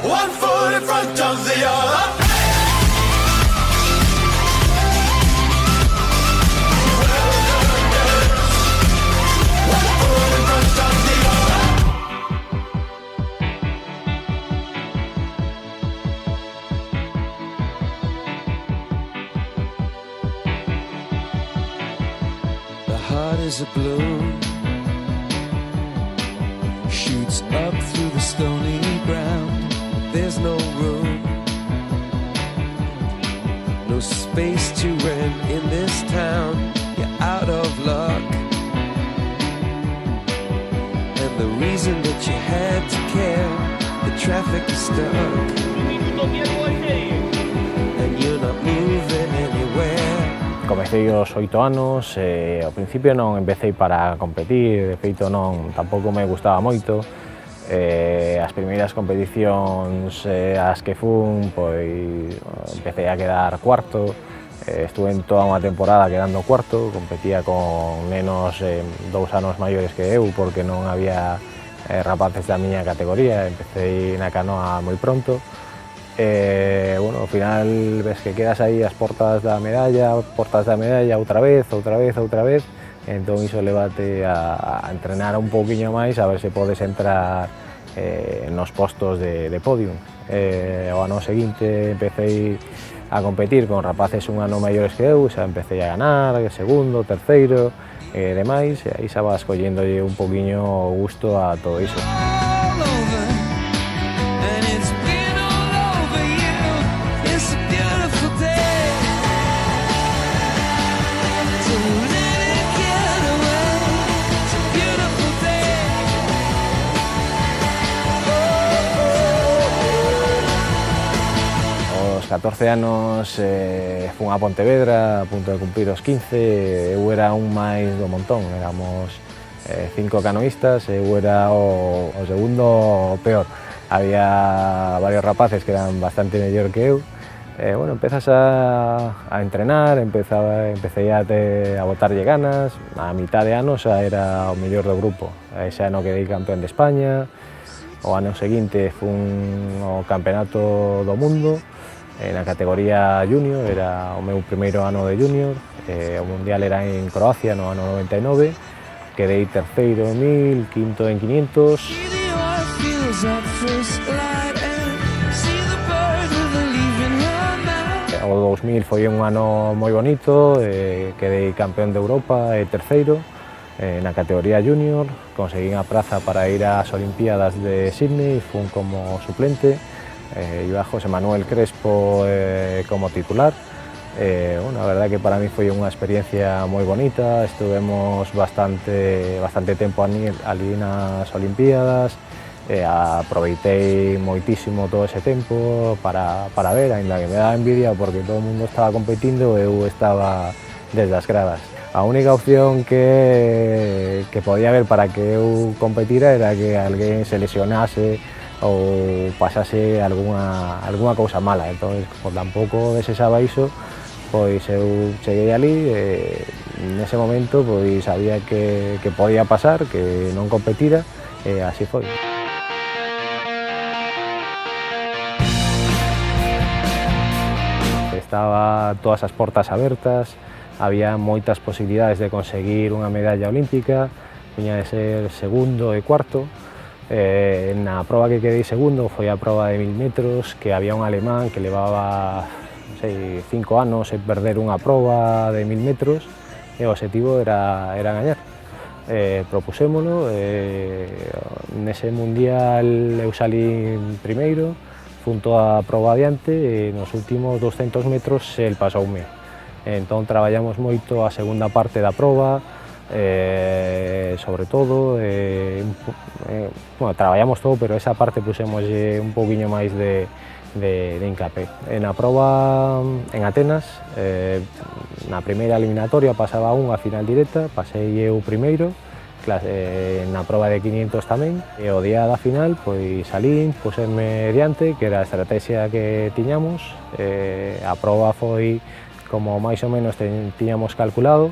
One foot in front of the other. One foot in front of the other. The heart is a balloon, shoots up through the stony ground. There's no room, no space to rent in this town. You're out of luck, and the reason that you had to care, the traffic is stuck, and you're not moving anywhere. Comecei aos 8 anos, ao principio non empecé para competir, de feito tampouco me gustaba moito. As primeiras competicións as que fun, pois empecé a quedar cuarto, estuve en toda unha temporada quedando cuarto, competía con nenos 2 anos maiores que eu porque non había rapaces da miña categoría, empecé na canoa moi pronto. Bueno, ao final ves que quedas aí ás portas da medalla outra vez, entón iso levate a entrenar un pouquiño máis a ver se podes entrar nos postos de podium. O ano seguinte empecé a competir con rapaces un ano maiores que eu, xa empecé a ganar, segundo, terceiro, demais, e aí xa vas collendolle un pouquiño o gusto a todo iso. Aos 14 anos fun a Pontevedra, a punto de cumplir os 15, eu era un máis do montón, éramos 5 canoístas, eu era o segundo peor. Había varios rapaces que eran bastante mellor que eu. Bueno, empezas a entrenar, empecé a botarlle ganas, a mitad de ano xa era o mellor do grupo. Ese ano quedei campeón de España, o ano seguinte fun ao campeonato do mundo, na categoría junior, era o meu primeiro ano de junior, o mundial era en Croacia no ano 99, quedei terceiro en 1000, quinto en 500. O 2000 foi un ano moi bonito, quedei campeón de Europa e terceiro na categoría junior, conseguín a praza para ir ás Olimpiadas de Sydney, fun como suplente, iba José Manuel Crespo como titular. Bueno, a verdad que para mí foi unha experiencia moi bonita, estuvemos bastante tempo ali nas Olimpiadas, aproveitei moitísimo todo ese tempo para ver, aínda que me daba envidia porque todo o mundo estaba competindo, eu estaba desde as gradas. A única opción que podía haber para que eu competira era que alguén se lesionase ou pasase algunha cousa mala, entón, como tampouco desexaba iso, pois eu cheguei ali e nese momento pois sabía que podía pasar, que non competira, e así foi. Estaba todas as portas abertas, había moitas posibilidades de conseguir unha medalla olímpica, tiña de ser segundo e cuarto. Na proba que quedei segundo foi a proba de 1000 metros, que había un alemán que levaba 5 anos en perder unha proba de 1000 metros e o objetivo era gañar. Propusémolo, nese mundial eu salí primeiro, fun toda a proba adiante e nos últimos 200 metros el pasoume. Entón traballamos moito a segunda parte da proba, sobre todo, bueno, traballamos todo, pero esa parte pusémoslle un pouquiño máis de hincapé. Na proba en Atenas, na primeira eliminatoria pasaba a final directa, pasei eu primeiro, na proba de 500 tamén, e o día da final pois salín, puserme diante, que era a estrategia que tiñamos, a proba foi como máis ou menos tiñamos calculado,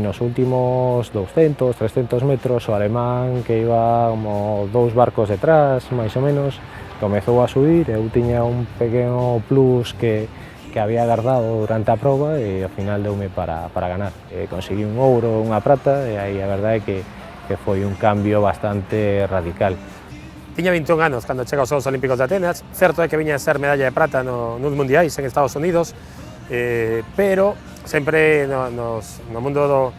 nos últimos 200, 300 metros o alemán que iba como 2 barcos detrás, máis ou menos, comezou a subir, eu tiña un pequeno plus que había agardado durante a proba e ao final deume para ganar. Conseguí un ouro, unha prata e aí a verdade é que foi un cambio bastante radical. Tiña 21 anos cando chega aos Xogos Olímpicos de Atenas, certo é que viña a ser medalla de prata nos mundiais en Estados Unidos, pero sempre no mundo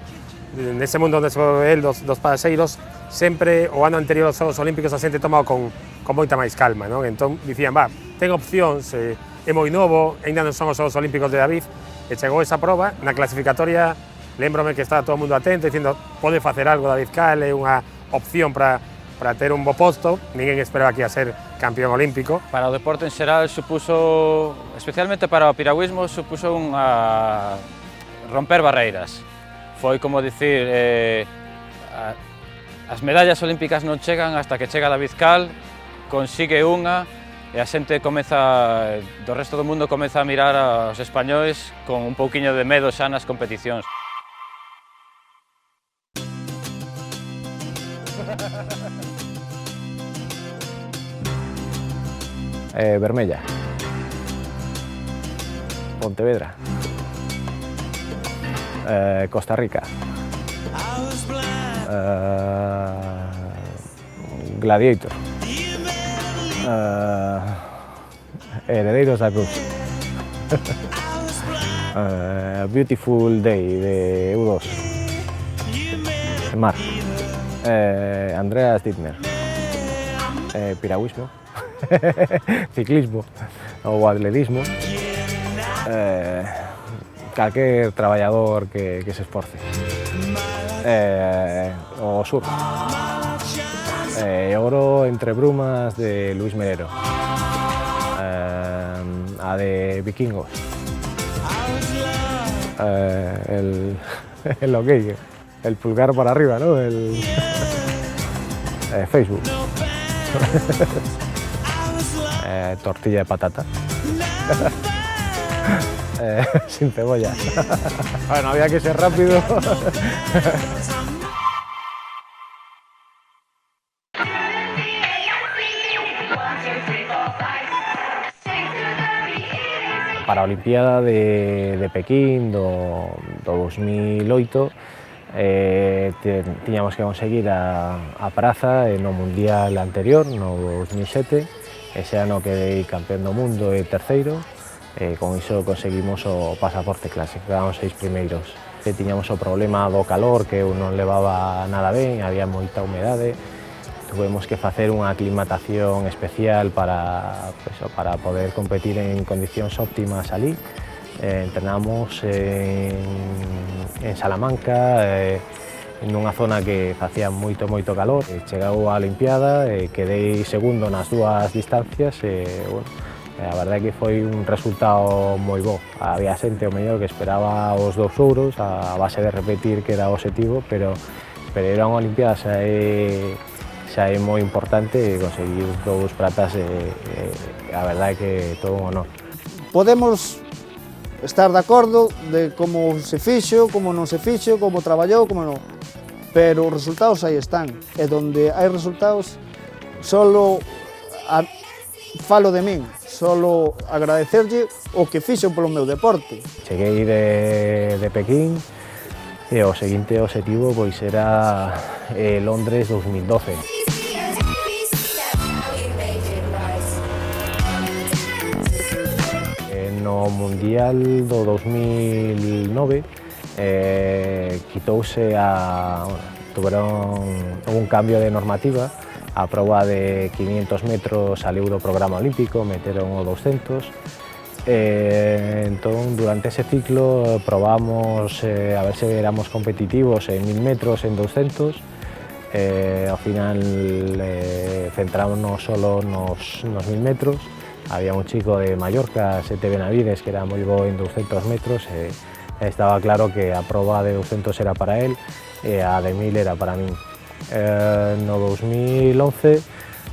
nese mundo onde se move el dos paraxeiros, sempre o ano anterior aos Xogos Olímpicos a xente tomado con moita máis calma, non? Entón dicían, ten opcións, é moi novo, ainda non son os Xogos Olímpicos de David, e chegou esa proba, na clasificatoria, lembrome que estaba todo o mundo atento, dicindo, pode facer algo David Cal, é unha opción para ter un bo posto, ninguén esperaba que ia ser campeón olímpico. Para o deporte en xeral supuso, especialmente para o piragüismo, supuso unha romper barreiras. Foi como dicir, as medallas olímpicas non chegan hasta que chega David Cal, consigue unha e a xente comeza, do resto do mundo comeza a mirar aos españois con un pouquiño de medo xa nas competicións. Vermella, Pontevedra, Costa Rica, Gladiator, Herederos da Cruz, Beautiful Day de U2, Mar, Andreas Dittmer, piragüismo, ciclismo ou atletismo, calquer traballador que se esforce, o surf, Oro entre brumas de Luis Melero, a de Vikingos, el ok, el pulgar para arriba, ¿no? El Facebook. Tortilla de patata. Sin cebolla. Bueno, había que ser rápido. Para a Olimpiada de Pekín do 2008 tiñamos que conseguir a praza no mundial anterior, no 2007. Ese ano quedei campeón do mundo e terceiro, con iso conseguimos o pasaporte, clasificábamos 6 primeiros. Tiñamos o problema do calor, que eu non levaba nada ben, había moita humedade, tuvemos que facer unha aclimatación especial para poder competir en condicións óptimas alí. Entrenamos en Salamanca, nunha zona que facía moito calor. Chegou a Olimpiada e quedei segundo nas dúas distancias e, bueno, a verdade é que foi un resultado moi bo. Había xente o mellor que esperaba os 2 ouros a base de repetir que era o obxectivo, pero era unha Olimpiada xa é moi importante e conseguir 2 pratas a verdade é que todo un honor. Podemos estar de acordo de como se fixo, como non se fixo, como traballou, como non. Pero os resultados aí están, e donde hai resultados solo falo de min, solo agradecerlle o que fixo polo meu deporte. Cheguei de Pekín e o seguinte obxectivo pois era Londres 2012. No Mundial do 2009 quitouse houve un cambio de normativa, a proba de 500 metros saliu do programa olímpico, meteron o 200, entón durante ese ciclo probamos a ver se éramos competitivos en 1000 metros, en 200, ao final centrámonos solo nos 1000 metros. Había un chico de Mallorca, Sete Benavides, que era moi bo en 200 metros e estaba claro que a proba de 200 era para él e a de 1000 era para min. No 2011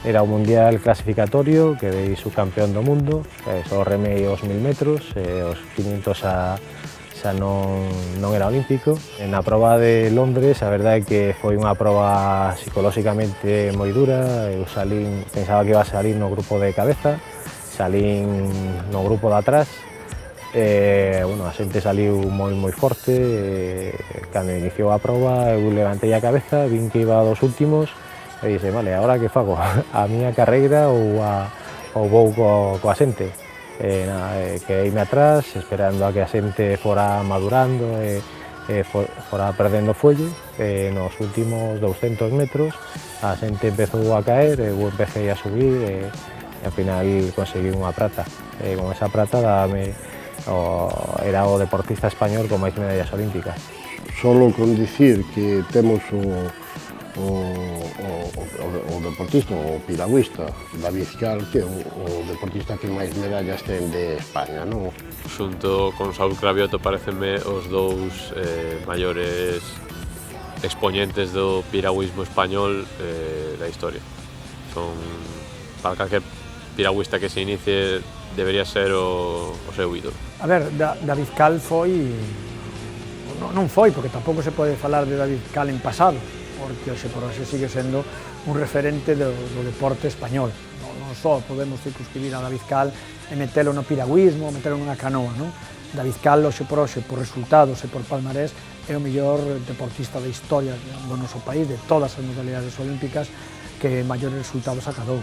era o mundial clasificatorio, quedei subcampeón do mundo, só remei os 1000 metros, os 500 xa non era olímpico. Na proba de Londres, a verdade é que foi unha proba psicolóxicamente moi dura. Eu salín, pensaba que iba a salir no grupo de cabeza, salín no grupo de atrás. Bueno, a xente saliu moi forte. Cando iniciou a proba, eu levantei a cabeza, vin que iba dos últimos e dixen, vale, agora que fago? A miña carreira ou vou coa xente? Quedeime atrás, esperando a que a xente fora madurando e fora perdendo fuelle. Nos últimos 200 metros a xente empezou a caer, eu empecé a subir e ao final conseguí unha prata. Con esa prata era o deportista español con máis medallas olímpicas. Solo con dicir que temos o deportista, o piragüista, David Cal, que é o deportista que máis medallas ten de España, non? Xunto con Saúl Cravioto parecenme os dous maiores expoñentes do piragüismo español da historia. Son, para calquer piragüista que se inicie, debería ser o seu ídolo. A ver, David Cal foi... non foi, porque tampouco se pode falar de David Cal en pasado, porque hoxe por hoxe sigue sendo un referente do deporte español. Non só podemos circunscribir a David Cal e metelo no piragüismo, metelo nunha canoa, non? David Cal, hoxe por resultados e por palmarés, é o mellor deportista da historia do noso país, de todas as modalidades olímpicas, que maiores resultados acadou.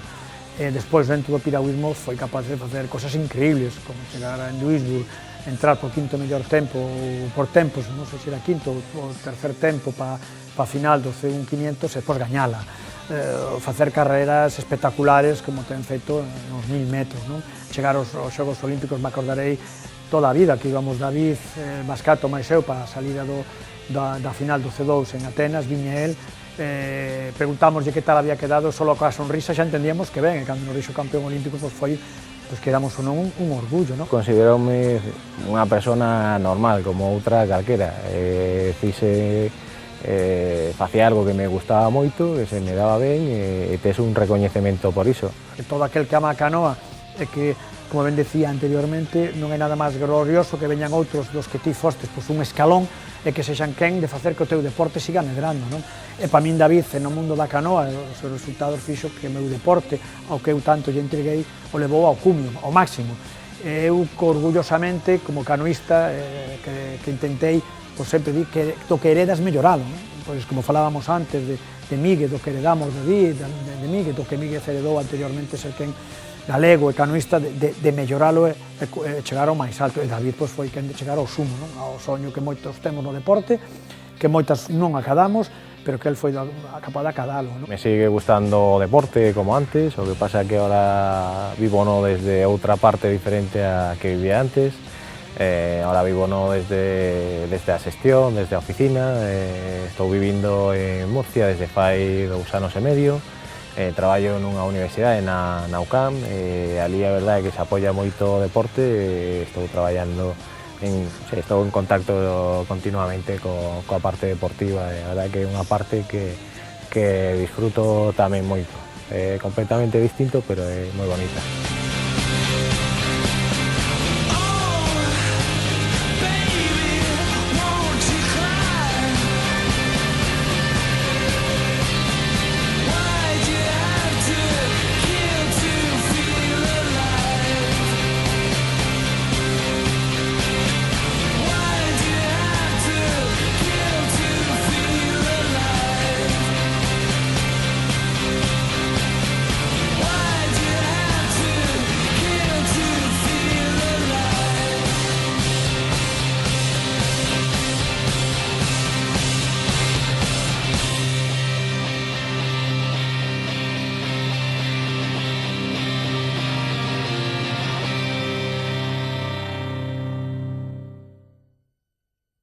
Despois, dentro do piragüismo, foi capaz de facer cosas increíbles, como chegar a Duisburg, entrar por quinto mellor tempo, ou por tempos, non sei se era quinto ou tercer tempo para a final do C1 500 e depois gañala. Facer carreras espectaculares como ten feito nos 1000 metros. Chegar aos Xogos Olímpicos, me acordarei toda a vida que íbamos David, Mascato, máis eu, para a salida da final do C2 en Atenas, viña el, preguntámoslle que tal había quedado, solo coa sonrisa xa entendíamos que ben, e cando nos dixo campeón olímpico, foi que éramos un orgullo, non? Consideroume unha persona normal, como outra calquera. Facía algo que me gustaba moito, que se me daba ben, e tes un recoñecemento por iso. Todo aquel que ama a canoa é que, como ben decía anteriormente, non é nada máis glorioso que veñan outros dos que ti fostes un escalón e que sexan quen de facer que o teu deporte siga medrando, non? E para min David, no mundo da canoa, os seus resultados fixo que o meu deporte, ao que eu tanto lle entreguei, o levou ao cumio, ao máximo. Eu, orgullosamente, como canoista, que intentei, sempre dir que do que heredas melloralo, non? Pois, como falábamos antes de Míguez, do que heredamos de Míguez, do que Míguez heredou anteriormente ser quen galego e canoista, de melloralo e chegar ao máis alto. E David foi quen de chegar ao sumo, ao soño que moitos temos no deporte, que moitas non acadamos, pero que el foi capaz de acadalo. Me sigue gustando o deporte como antes, o que pasa que ahora vivo desde outra parte diferente a que vivía antes. Ahora vivo desde a xestión, desde a oficina. Estou vivindo en Murcia desde fai 2 anos e medio. Traballo nunha universidade na UCAM, ali a verdade é que se apoia moito o deporte. Estou traballando, estou en contacto continuamente coa parte deportiva, a verdade que é unha parte que disfruto tamén moito. É completamente distinto, pero é moi bonita.